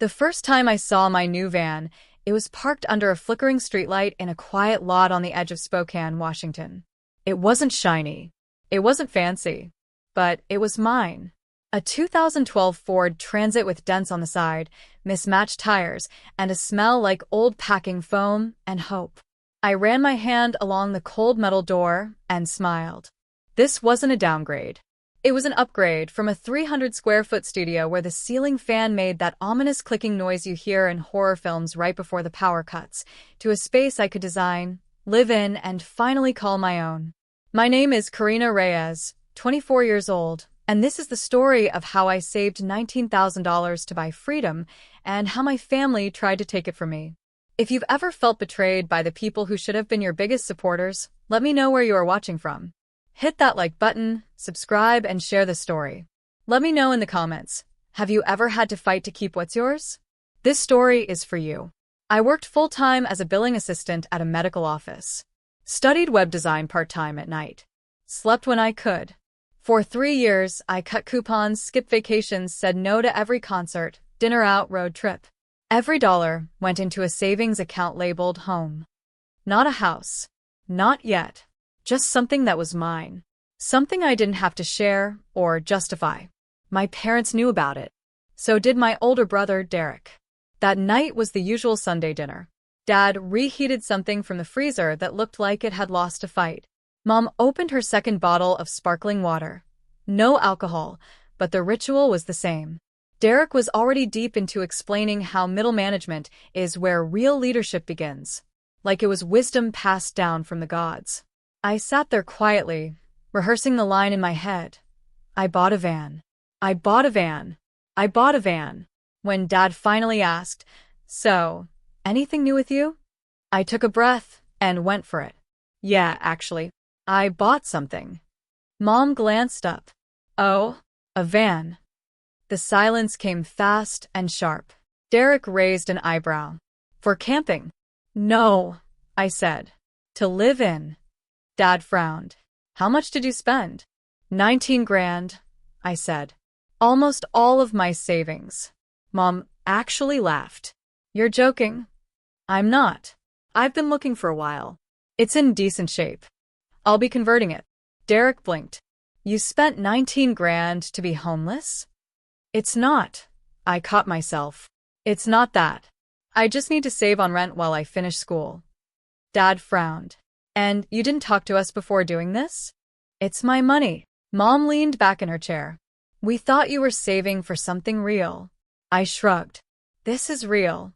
The first time I saw my new van, it was parked under a flickering streetlight in a quiet lot on the edge of Spokane, Washington. It wasn't shiny. It wasn't fancy. But it was mine. A 2012 Ford Transit with dents on the side, mismatched tires, and a smell like old packing foam and hope. I ran my hand along the cold metal door and smiled. This wasn't a downgrade. It was an upgrade from a 300-square-foot studio where the ceiling fan made that ominous clicking noise you hear in horror films right before the power cuts, to a space I could design, live in, and finally call my own. My name is Karina Reyes, 24 years old, and this is the story of how I saved $19,000 to buy freedom and how my family tried to take it from me. If you've ever felt betrayed by the people who should have been your biggest supporters, let me know where you are watching from. Hit that like button, subscribe, and share the story. Let me know in the comments, have you ever had to fight to keep what's yours? This story is for you. I worked full-time as a billing assistant at a medical office. Studied web design part-time at night. Slept when I could. For 3 years, I cut coupons, skipped vacations, said no to every concert, dinner out, road trip. Every dollar went into a savings account labeled home. Not a house. Not yet. Just something that was mine. Something I didn't have to share or justify. My parents knew about it. So did my older brother, Derek. That night was the usual Sunday dinner. Dad reheated something from the freezer that looked like it had lost a fight. Mom opened her second bottle of sparkling water. No alcohol, but the ritual was the same. Derek was already deep into explaining how middle management is where real leadership begins. Like it was wisdom passed down from the gods. I sat there quietly, rehearsing the line in my head. I bought a van. I bought a van. I bought a van. When Dad finally asked, "So, anything new with you?" I took a breath and went for it. "Yeah, actually, I bought something." Mom glanced up. "Oh, a van." The silence came fast and sharp. Derek raised an eyebrow. "For camping?" "No," I said. "To live in." Dad frowned. "How much did you spend?" 19 grand, I said. "Almost all of my savings." Mom actually laughed. "You're joking." "I'm not. I've been looking for a while. It's in decent shape. I'll be converting it." Derek blinked. "You spent 19 grand to be homeless?" "It's not." I caught myself. "It's not that. I just need to save on rent while I finish school." Dad frowned. "And you didn't talk to us before doing this?" "It's my money." Mom leaned back in her chair. "We thought you were saving for something real." I shrugged. "This is real."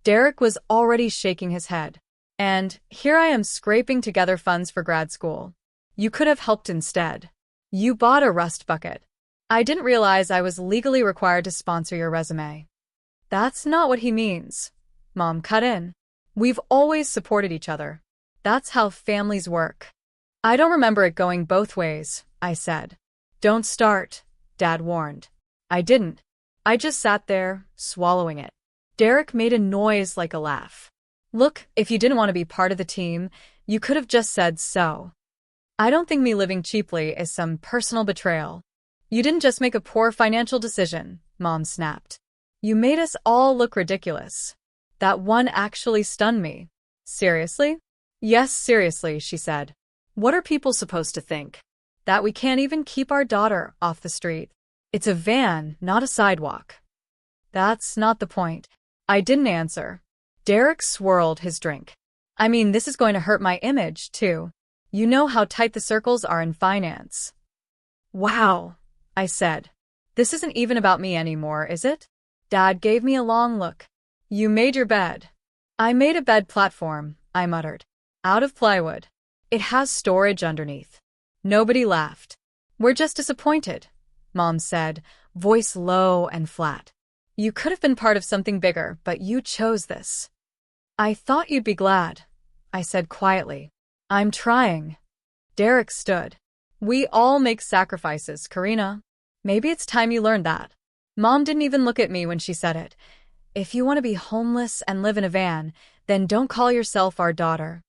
Derek was already shaking his head. "And here I am scraping together funds for grad school. You could have helped instead. You bought a rust bucket. I didn't realize I was legally required to sponsor your resume." "That's not what he means." Mom cut in. "We've always supported each other. That's how families work." "I don't remember it going both ways," I said. "Don't start," Dad warned. I didn't. I just sat there, swallowing it. Derek made a noise like a laugh. "Look, if you didn't want to be part of the team, you could have just said so. I don't think me living cheaply is some personal betrayal." "You didn't just make a poor financial decision," Mom snapped. "You made us all look ridiculous." That one actually stunned me. "Seriously?" "Yes, seriously," she said. "What are people supposed to think? That we can't even keep our daughter off the street? It's a van, not a sidewalk." "That's not the point." I didn't answer. Derek swirled his drink. "I mean, this is going to hurt my image, too. You know how tight the circles are in finance." "Wow," I said. "This isn't even about me anymore, is it?" Dad gave me a long look. "You made your bed." "I made a bed platform," I muttered. "Out of plywood. It has storage underneath." Nobody laughed. "We're just disappointed," Mom said, voice low and flat. "You could have been part of something bigger, but you chose this." "I thought you'd be glad," I said quietly. "I'm trying." Derek stood. "We all make sacrifices, Karina. Maybe it's time you learned that." Mom didn't even look at me when she said it. "If you want to be homeless and live in a van, then don't call yourself our daughter."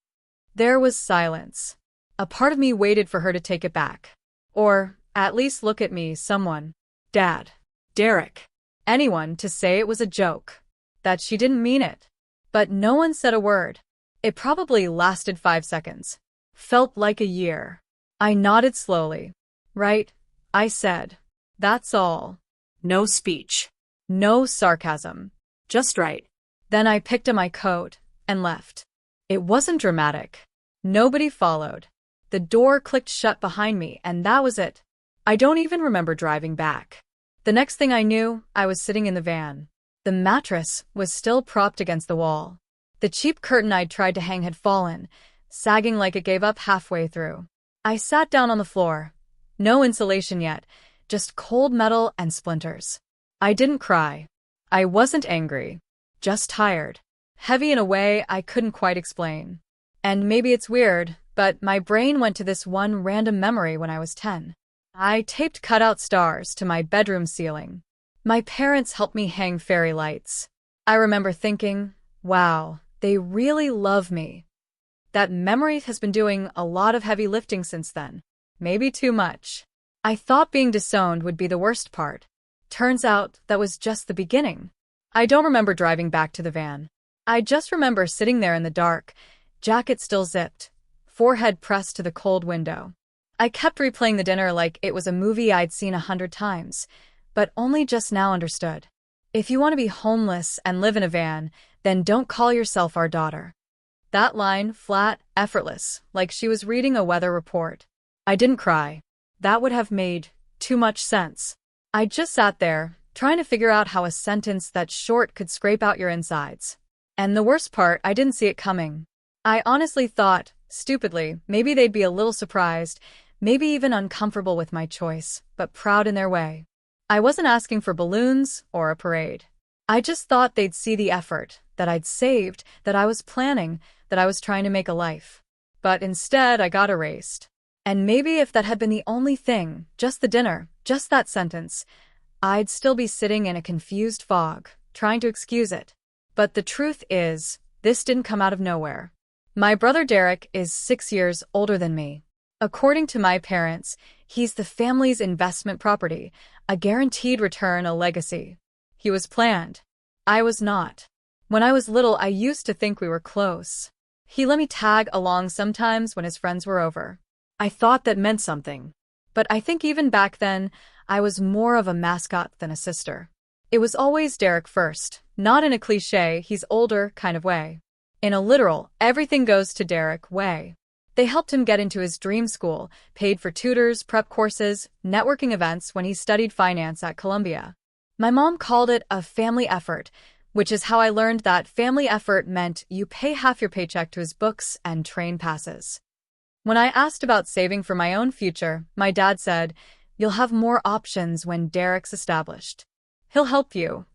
There was silence. A part of me waited for her to take it back. Or, at least look at me, someone. "Dad." "Derek." anyone to say it was a joke, that she didn't mean it. But no one said a word. It probably lasted 5 seconds. Felt like a year. I nodded slowly. Right, I said. That's all. No speech. No sarcasm. Just right. Then I picked up my coat and left. It wasn't dramatic. Nobody followed. The door clicked shut behind me, and that was it. I don't even remember driving back. The next thing I knew, I was sitting in the van. The mattress was still propped against the wall. The cheap curtain I'd tried to hang had fallen, sagging like it gave up halfway through. I sat down on the floor. No insulation yet, just cold metal and splinters. I didn't cry. I wasn't angry. Just tired. Heavy in a way I couldn't quite explain. And maybe it's weird, but my brain went to this one random memory when I was 10. I taped cutout stars to my bedroom ceiling. My parents helped me hang fairy lights. I remember thinking, wow, they really love me. That memory has been doing a lot of heavy lifting since then. Maybe too much. I thought being disowned would be the worst part. Turns out that was just the beginning. I don't remember driving back to the van. I just remember sitting there in the dark, jacket still zipped, forehead pressed to the cold window. I kept replaying the dinner like it was a movie I'd seen 100 times, but only just now understood. If you want to be homeless and live in a van, then don't call yourself our daughter. That line, flat, effortless, like she was reading a weather report. I didn't cry. That would have made too much sense. I just sat there, trying to figure out how a sentence that short could scrape out your insides. And the worst part, I didn't see it coming. I honestly thought, stupidly, maybe they'd be a little surprised, maybe even uncomfortable with my choice, but proud in their way. I wasn't asking for balloons or a parade. I just thought they'd see the effort, that I'd saved, that I was planning, that I was trying to make a life. But instead, I got erased. And maybe if that had been the only thing, just the dinner, just that sentence, I'd still be sitting in a confused fog, trying to excuse it. But the truth is, this didn't come out of nowhere. My brother Derek is 6 years older than me. According to my parents, he's the family's investment property, a guaranteed return, a legacy. He was planned. I was not. When I was little, I used to think we were close. He let me tag along sometimes when his friends were over. I thought that meant something. But I think even back then, I was more of a mascot than a sister. It was always Derek first, not in a cliché, he's older kind of way. In a literal, everything goes to Derek way. They helped him get into his dream school, paid for tutors, prep courses, networking events when he studied finance at Columbia. My mom called it a family effort, which is how I learned that family effort meant you pay half your paycheck to his books and train passes. When I asked about saving for my own future, my dad said, "You'll have more options when Derek's established. He'll help you."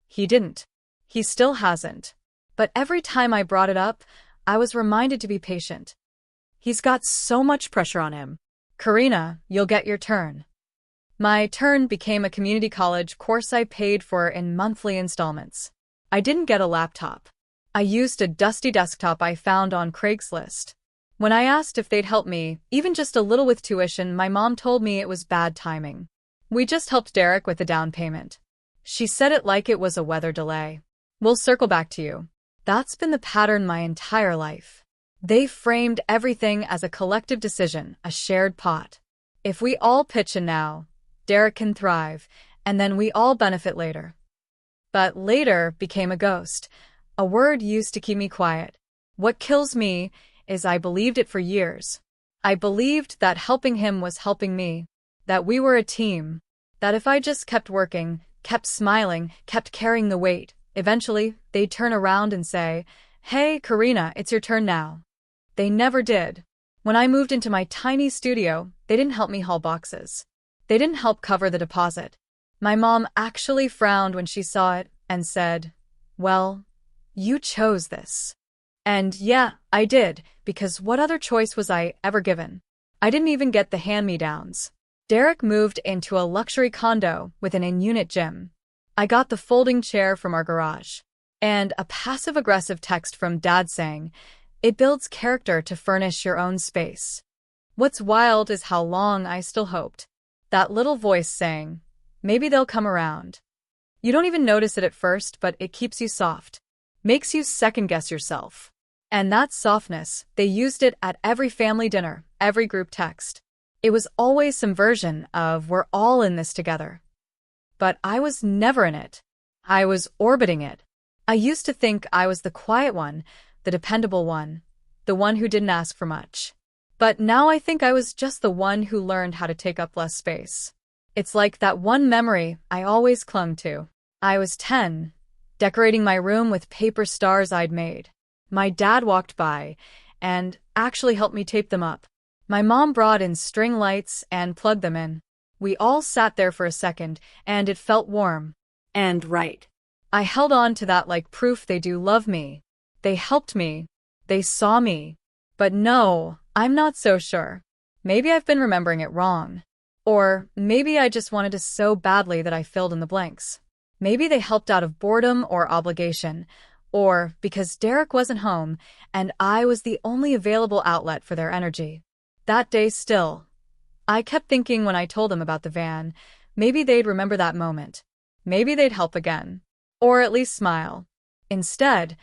He didn't. He still hasn't. But every time I brought it up, I was reminded to be patient. He's got so much pressure on him. "Karina, you'll get your turn." My turn became a community college course I paid for in monthly installments. I didn't get a laptop. I used a dusty desktop I found on Craigslist. When I asked if they'd help me, even just a little with tuition, my mom told me it was bad timing. "We just helped Derek with the down payment." She said it like it was a weather delay. "We'll circle back to you." That's been the pattern my entire life. They framed everything as a collective decision, a shared pot. If we all pitch in now, Derek can thrive, and then we all benefit later. But later became a ghost, a word used to keep me quiet. What kills me is I believed it for years. I believed that helping him was helping me, that we were a team, that if I just kept working, kept smiling, kept carrying the weight, eventually they'd turn around and say, "Hey, Karina, it's your turn now." They never did. When I moved into my tiny studio, they didn't help me haul boxes. They didn't help cover the deposit. My mom actually frowned when she saw it and said, "Well, you chose this." And yeah, I did, because what other choice was I ever given? I didn't even get the hand-me-downs. Derek moved into a luxury condo with an in-unit gym. I got the folding chair from our garage. And a passive-aggressive text from Dad saying, "It builds character to furnish your own space." What's wild is how long I still hoped. That little voice saying, "Maybe they'll come around." You don't even notice it at first, but it keeps you soft. Makes you second-guess yourself. And that softness, they used it at every family dinner, every group text. It was always some version of "we're all in this together." But I was never in it. I was orbiting it. I used to think I was the quiet one, the dependable one, the one who didn't ask for much. But now I think I was just the one who learned how to take up less space. It's like that one memory I always clung to. I was 10, decorating my room with paper stars I'd made. My dad walked by and actually helped me tape them up. My mom brought in string lights and plugged them in. We all sat there for a second, and it felt warm. And right. I held on to that like proof they do love me. They helped me. They saw me. But no, I'm not so sure. Maybe I've been remembering it wrong. Or maybe I just wanted to so badly that I filled in the blanks. Maybe they helped out of boredom or obligation, or because Derek wasn't home and I was the only available outlet for their energy. That day still, I kept thinking when I told them about the van, maybe they'd remember that moment. Maybe they'd help again. Or at least smile. Instead,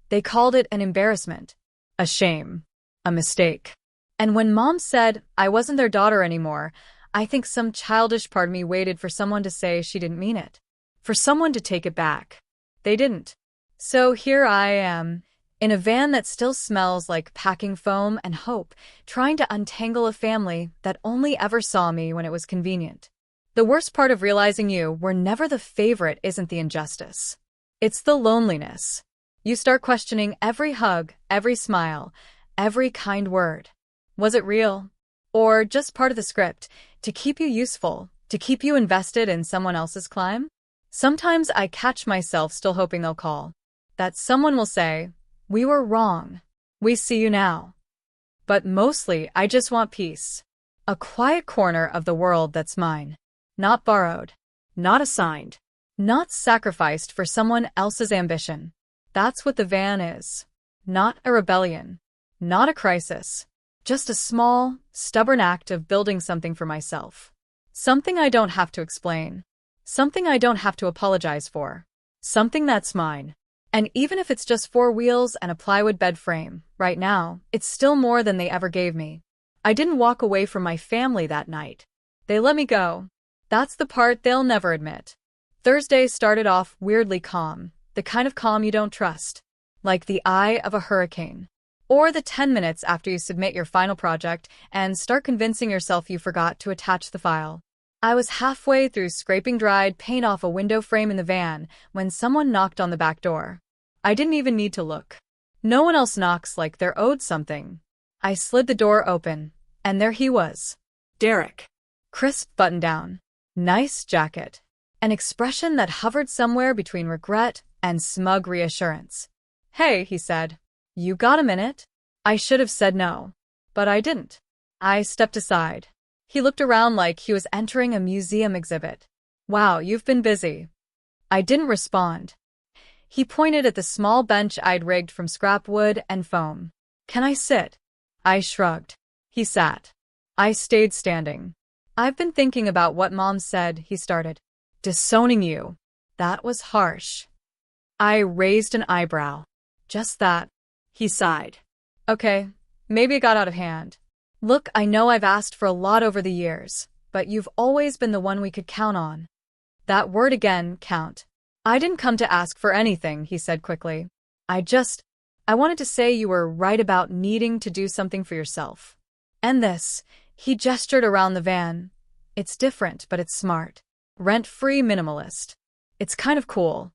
they called it an embarrassment, a shame, a mistake. And when Mom said I wasn't their daughter anymore, I think some childish part of me waited for someone to say she didn't mean it. For someone to take it back. They didn't. So here I am, in a van that still smells like packing foam and hope, trying to untangle a family that only ever saw me when it was convenient. The worst part of realizing you were never the favorite isn't the injustice. It's the loneliness. You start questioning every hug, every smile, every kind word. Was it real? Or just part of the script, to keep you useful, to keep you invested in someone else's climb? Sometimes I catch myself still hoping they'll call. That someone will say, "We were wrong. We see you now." But mostly, I just want peace. A quiet corner of the world that's mine. Not borrowed. Not assigned. Not sacrificed for someone else's ambition. That's what the van is. Not a rebellion. Not a crisis. Just a small, stubborn act of building something for myself. Something I don't have to explain. Something I don't have to apologize for. Something that's mine. And even if it's just 4 wheels and a plywood bed frame, right now, it's still more than they ever gave me. I didn't walk away from my family that night. They let me go. That's the part they'll never admit. Thursday started off weirdly calm, the kind of calm you don't trust. Like the eye of a hurricane. Or the 10 minutes after you submit your final project and start convincing yourself you forgot to attach the file. I was halfway through scraping dried paint off a window frame in the van when someone knocked on the back door. I didn't even need to look. No one else knocks like they're owed something. I slid the door open, and there he was. Derek. Crisp button-down. Nice jacket. An expression that hovered somewhere between regret and smug reassurance. "Hey," he said. "You got a minute?" I should have said no. But I didn't. I stepped aside. He looked around like he was entering a museum exhibit. "Wow, you've been busy." I didn't respond. He pointed at the small bench I'd rigged from scrap wood and foam. "Can I sit?" I shrugged. He sat. I stayed standing. "I've been thinking about what Mom said," he started. "Disowning you. That was harsh." I raised an eyebrow. "Just that." He sighed. "Okay, maybe it got out of hand. Look, I know I've asked for a lot over the years, but you've always been the one we could count on." That word again, count. "I didn't come to ask for anything," he said quickly. I wanted to say you were right about needing to do something for yourself. And this," he gestured around the van. "It's different, but it's smart. Rent-free minimalist. It's kind of cool."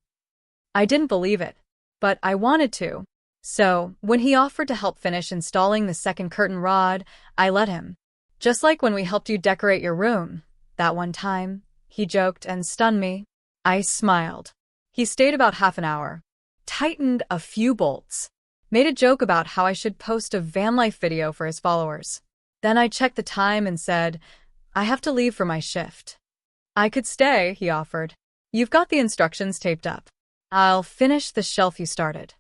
I didn't believe it, but I wanted to. So, when he offered to help finish installing the second curtain rod, I let him. "Just like when we helped you decorate your room, that one time," he joked and stunned me. I smiled. He stayed about half an hour. Tightened a few bolts. Made a joke about how I should post a van life video for his followers. Then I checked the time and said, "I have to leave for my shift." "I could stay," he offered. "You've got the instructions taped up. I'll finish the shelf you started."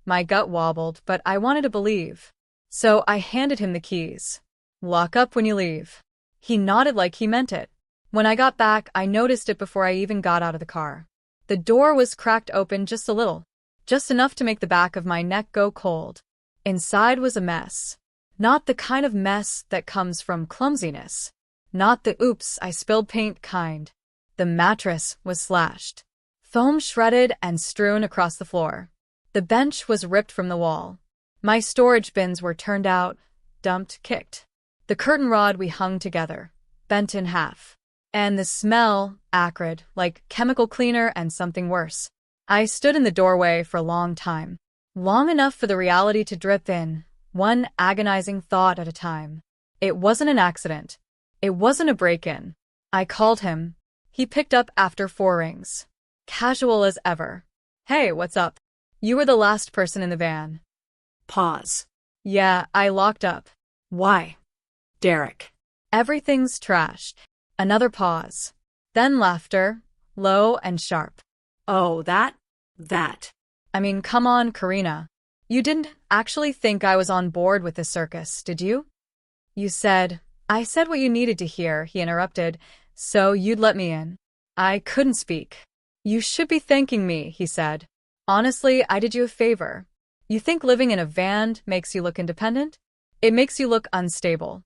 My gut wobbled, but I wanted to believe. So I handed him the keys. "Lock up when you leave." He nodded like he meant it. When I got back, I noticed it before I even got out of the car. The door was cracked open just a little, just enough to make the back of my neck go cold. Inside was a mess. Not the kind of mess that comes from clumsiness. Not the oops, I spilled paint kind. The mattress was slashed. Foam shredded and strewn across the floor. The bench was ripped from the wall. My storage bins were turned out, dumped, kicked. The curtain rod we hung together, bent in half. And the smell, acrid, like chemical cleaner and something worse. I stood in the doorway for a long time. Long enough for the reality to drip in, one agonizing thought at a time. It wasn't an accident. It wasn't a break-in. I called him. He picked up after 4 rings. Casual as ever. Hey, what's up? You were the last person in the van. Pause. Yeah, I locked up. Why? Derek. Everything's trashed. Another pause. Then laughter, low and sharp. Oh, that. I mean, come on, Karina. You didn't actually think I was on board with this circus, did you? I said what you needed to hear, he interrupted, so you'd let me in. I couldn't speak. You should be thanking me, he said. Honestly, I did you a favor. You think living in a van makes you look independent? It makes you look unstable.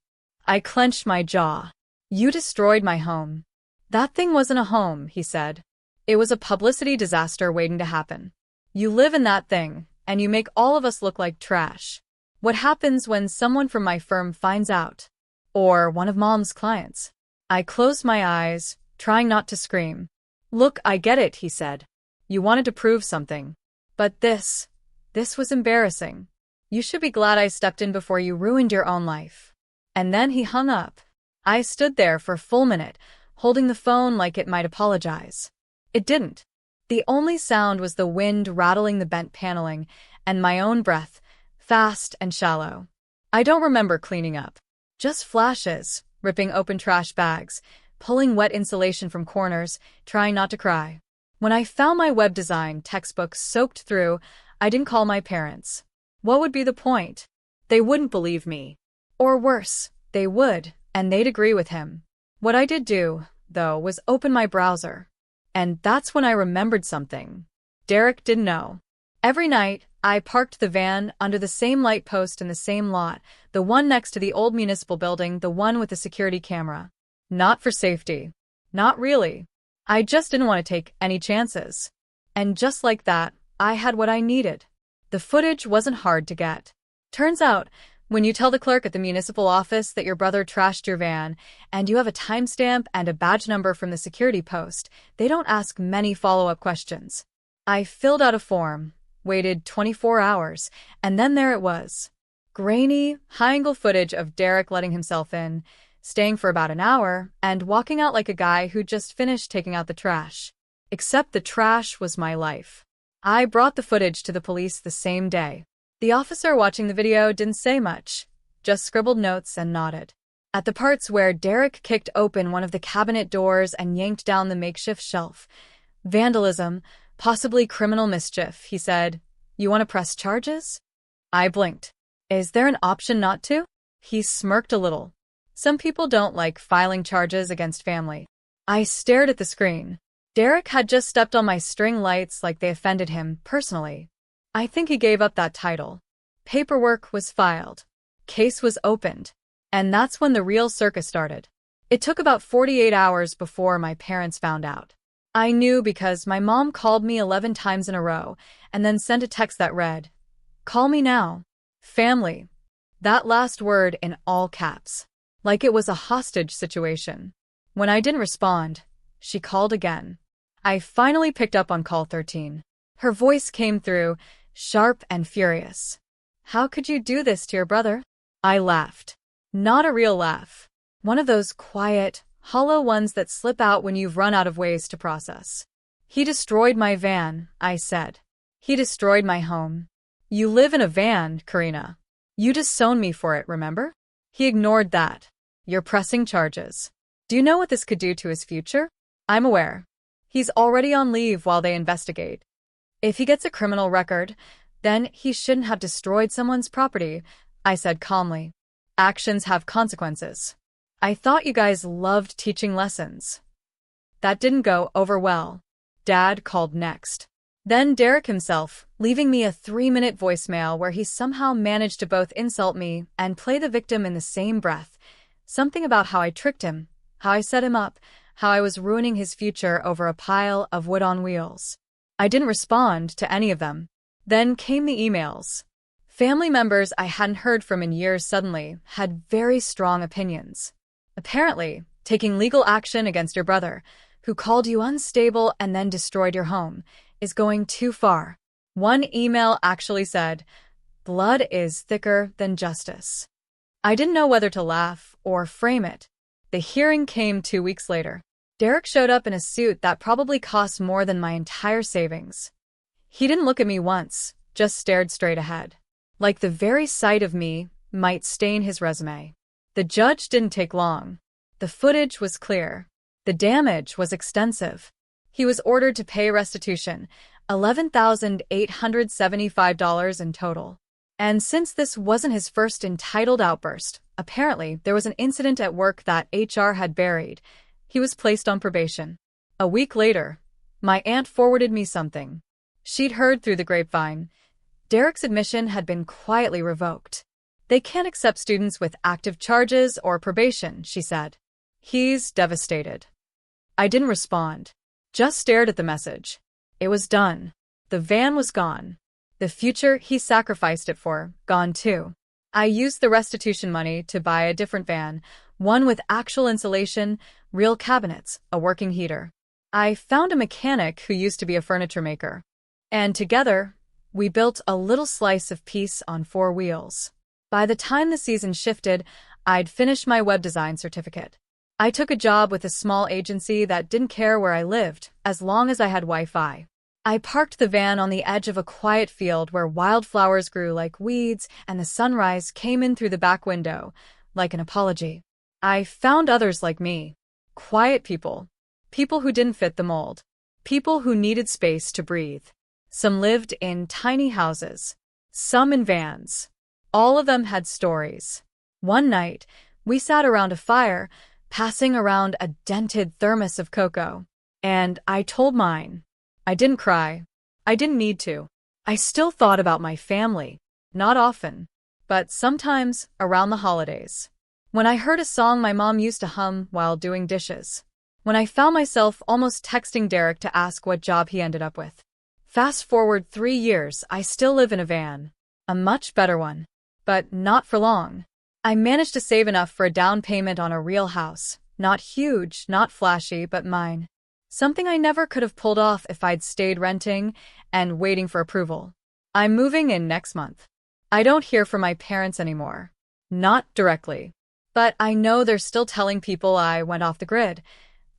I clenched my jaw. You destroyed my home. That thing wasn't a home, he said. It was a publicity disaster waiting to happen. You live in that thing, and you make all of us look like trash. What happens when someone from my firm finds out? Or one of Mom's clients? I closed my eyes, trying not to scream. Look, I get it, he said. You wanted to prove something. But this was embarrassing. You should be glad I stepped in before you ruined your own life. And then he hung up. I stood there for a full minute, holding the phone like it might apologize. It didn't. The only sound was the wind rattling the bent paneling, and my own breath, fast and shallow. I don't remember cleaning up. Just flashes, ripping open trash bags, pulling wet insulation from corners, trying not to cry. When I found my web design textbook soaked through, I didn't call my parents. What would be the point? They wouldn't believe me. Or worse, they would, and they'd agree with him. What I did do, though, was open my browser. And that's when I remembered something. Derek didn't know. Every night, I parked the van under the same light post in the same lot, the one next to the old municipal building, the one with the security camera. Not for safety. Not really. I just didn't want to take any chances. And just like that, I had what I needed. The footage wasn't hard to get. Turns out, when you tell the clerk at the municipal office that your brother trashed your van, and you have a timestamp and a badge number from the security post, they don't ask many follow-up questions. I filled out a form, waited 24 hours, and then there it was. Grainy, high-angle footage of Derek letting himself in, staying for about an hour, and walking out like a guy who just finished taking out the trash. Except the trash was my life. I brought the footage to the police the same day. The officer watching the video didn't say much, just scribbled notes and nodded. At the parts where Derek kicked open one of the cabinet doors and yanked down the makeshift shelf. Vandalism, possibly criminal mischief, he said. You want to press charges? I blinked. Is there an option not to? He smirked a little. Some people don't like filing charges against family. I stared at the screen. Derek had just stepped on my string lights like they offended him personally. I think he gave up that title. Paperwork was filed. Case was opened. And that's when the real circus started. It took about 48 hours before my parents found out. I knew because my mom called me 11 times in a row and then sent a text that read, "Call me now. Family." That last word in all caps. Like it was a hostage situation. When I didn't respond, she called again. I finally picked up on call 13. Her voice came through, sharp and furious. How could you do this to your brother? I laughed. Not a real laugh. One of those quiet, hollow ones that slip out when you've run out of ways to process. He destroyed my van, I said. He destroyed my home. You live in a van, Karina. You disowned me for it, remember? He ignored that. You're pressing charges. Do you know what this could do to his future? I'm aware. He's already on leave while they investigate. If he gets a criminal record, then he shouldn't have destroyed someone's property, I said calmly. Actions have consequences. I thought you guys loved teaching lessons. That didn't go over well. Dad called next. Then Derek himself, leaving me a 3-minute voicemail where he somehow managed to both insult me and play the victim in the same breath. Something about how I tricked him, how I set him up, how I was ruining his future over a pile of wood on wheels. I didn't respond to any of them. Then came the emails. Family members I hadn't heard from in years suddenly had very strong opinions. Apparently, taking legal action against your brother, who called you unstable and then destroyed your home, is going too far. One email actually said, "Blood is thicker than justice." I didn't know whether to laugh or frame it. The hearing came 2 weeks later. Derek showed up in a suit that probably cost more than my entire savings. He didn't look at me once, just stared straight ahead. Like the very sight of me might stain his resume. The judge didn't take long. The footage was clear. The damage was extensive. He was ordered to pay restitution, $11,875 in total. And since this wasn't his first entitled outburst, apparently there was an incident at work that HR had buried. He was placed on probation. A week later, my aunt forwarded me something. She'd heard through the grapevine. Derek's admission had been quietly revoked. They can't accept students with active charges or probation, she said. He's devastated. I didn't respond. Just stared at the message. It was done. The van was gone. The future he sacrificed it for, gone too. I used the restitution money to buy a different van, one with actual insulation, real cabinets, a working heater. I found a mechanic who used to be a furniture maker. And together, we built a little slice of peace on 4 wheels. By the time the season shifted, I'd finished my web design certificate. I took a job with a small agency that didn't care where I lived, as long as I had Wi-Fi. I parked the van on the edge of a quiet field where wildflowers grew like weeds and the sunrise came in through the back window, like an apology. I found others like me. Quiet people. People who didn't fit the mold. People who needed space to breathe. Some lived in tiny houses. Some in vans. All of them had stories. One night, we sat around a fire, passing around a dented thermos of cocoa. And I told mine. I didn't cry. I didn't need to. I still thought about my family. Not often. But sometimes around the holidays. When I heard a song my mom used to hum while doing dishes. When I found myself almost texting Derek to ask what job he ended up with. Fast forward 3 years, I still live in a van. A much better one. But not for long. I managed to save enough for a down payment on a real house. Not huge, not flashy, but mine. Something I never could have pulled off if I'd stayed renting and waiting for approval. I'm moving in next month. I don't hear from my parents anymore. Not directly. But I know they're still telling people I went off the grid,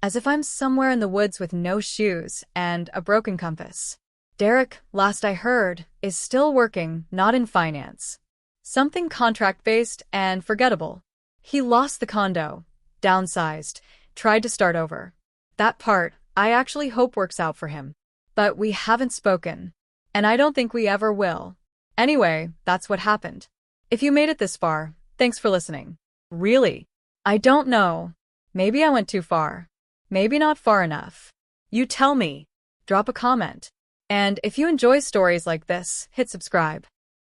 as if I'm somewhere in the woods with no shoes and a broken compass. Derek, last I heard, is still working, not in finance. Something contract-based and forgettable. He lost the condo, downsized, tried to start over. That part, I actually hope works out for him. But we haven't spoken. And I don't think we ever will. Anyway, that's what happened. If you made it this far, thanks for listening. Really? I don't know. Maybe I went too far. Maybe not far enough. You tell me. Drop a comment. And if you enjoy stories like this, hit subscribe.